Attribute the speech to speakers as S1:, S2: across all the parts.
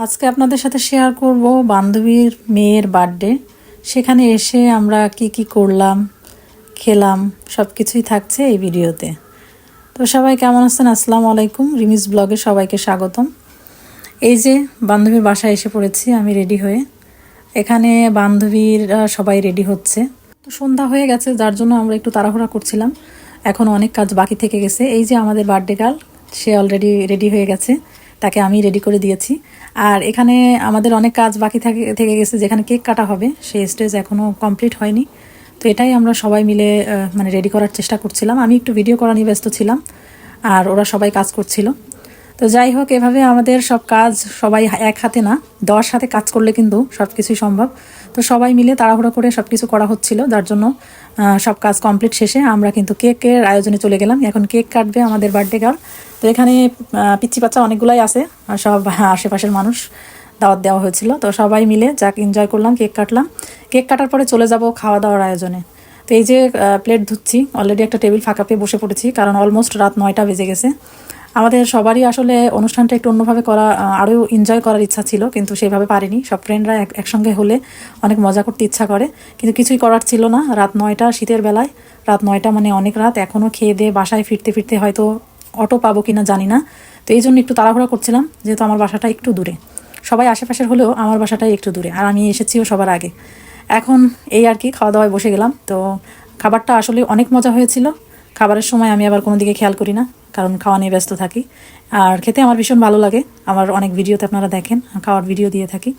S1: আজকে আপনাদের সাথে শেয়ার করব বান্ধবীর মেয়ের বার্থডে। সেখানে এসে আমরা কি করলাম, খেলাম, সব কিছুই থাকছে এই ভিডিওতে। তো সবাই কেমন আছেন? আসসালামু আলাইকুম, রিমিস ব্লগে সবাইকে স্বাগতম। এই যে বান্ধবীর বাসায় এসে পড়েছি আমি রেডি হয়ে। এখানে বান্ধবীরা সবাই রেডি হচ্ছে। তো সন্ধ্যা হয়ে গেছে, যার জন্য আমরা একটু তাড়াহুড়া করছিলাম। এখন অনেক কাজ বাকি থেকে গেছে। এই যে আমাদের বার্থডে গার্ল, সে অলরেডি রেডি হয়ে গেছে, তাকে আমি রেডি করে দিয়েছি। আর এখানে আমাদের অনেক কাজ বাকি থেকে গেছে, যেখানে কেক কাটা হবে সেই স্টেজ এখনও কমপ্লিট হয়নি। তো এটাই আমরা সবাই মিলে মানে রেডি করার চেষ্টা করছিলাম। আমি একটু ভিডিও করা নিয়ে ব্যস্ত ছিলাম, আর ওরা সবাই কাজ করছিল। তো যাই হোক, এভাবে আমাদের সব কাজ সবাই এক হাতে না, 10 হাতে কাজ করলে কিন্তু সব কিছুই সম্ভব। তো সবাই মিলে তাড়াহুড়ো করে সব কিছু করা হচ্ছিল, যার জন্য সব কাজ কমপ্লিট শেষে আমরা কিন্তু কেকের আয়োজনে চলে গেলাম। এখন কেক কাটবে আমাদের বার্থডে গার্ল। তো এখানে পিচ্চি বাচ্চা অনেকগুলাই আছে, আর সব আশেপাশের মানুষ দাওয়াত দেওয়া হয়েছিল। তো সবাই মিলে যাক এনজয় করলাম, কেক কাটলাম। কেক কাটার পরে চলে যাব খাওয়া দাওয়ার আয়োজনে। তো এই যে প্লেট ধুচ্ছি, অলরেডি একটা টেবিল ফাঁকা পেয়ে বসে পড়েছি, কারণ অলমোস্ট রাত 9টা বেজে গেছে। আমাদের সবারই আসলে অনুষ্ঠানটা একটু অন্যভাবে করা, আরও এনজয় করার ইচ্ছা ছিল, কিন্তু সেভাবে পারিনি। সব ফ্রেন্ডরা একসঙ্গে হলে অনেক মজা করতে ইচ্ছা করে, কিন্তু কিছুই করার ছিল না। রাত 9টা, শীতের বেলায় রাত 9টা মানে অনেক রাত। এখনও খেয়ে দিয়ে বাসায় ফিরতে ফিরতে হয়তো অটো পাবো কিনা জানি না। তো এই জন্য একটু তাড়াহুড়া করছিলাম, যেহেতু আমার বাসাটা একটু দূরে। সবাই আশেপাশের হলেও আমার বাসাটাই একটু দূরে, আর আমি এসেছিও সবার আগে। এখন এই আর কি, খাওয়া দাওয়ায় বসে গেলাম। তো খাবারটা আসলে অনেক মজা হয়েছিল। খাবারের সময় আমি আবার কোনো দিকে খেয়াল করি না, কারণ খাওয়া নিয়ে ব্যস্ত থাকি। আর খেতে আমার ভীষণ ভালো লাগে, আমার অনেক ভিডিওতে আপনারা দেখেন খাওয়ার ভিডিও দিয়ে থাকি।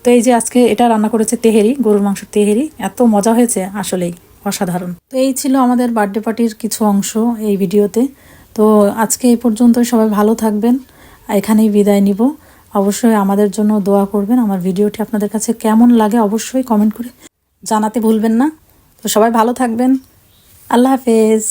S1: তো এই যে আজকে এটা রান্না করেছে তেহেরি, গরুর মাংসের তেহেরি। এত মজা হয়েছে, আসলেই অসাধারণ। তো এই ছিল আমাদের বার্থডে পার্টির কিছু অংশ এই ভিডিওতে। তো আজকে এই পর্যন্ত, সবাই ভালো থাকবেন, এখানেই বিদায় নিব। অবশ্যই আমাদের জন্য দোয়া করবেন। আমার ভিডিওটি আপনাদের কাছে কেমন লাগে অবশ্যই কমেন্ট করে জানাতে ভুলবেন না। তো সবাই ভালো থাকবেন। আল্লাহ হাফেজ।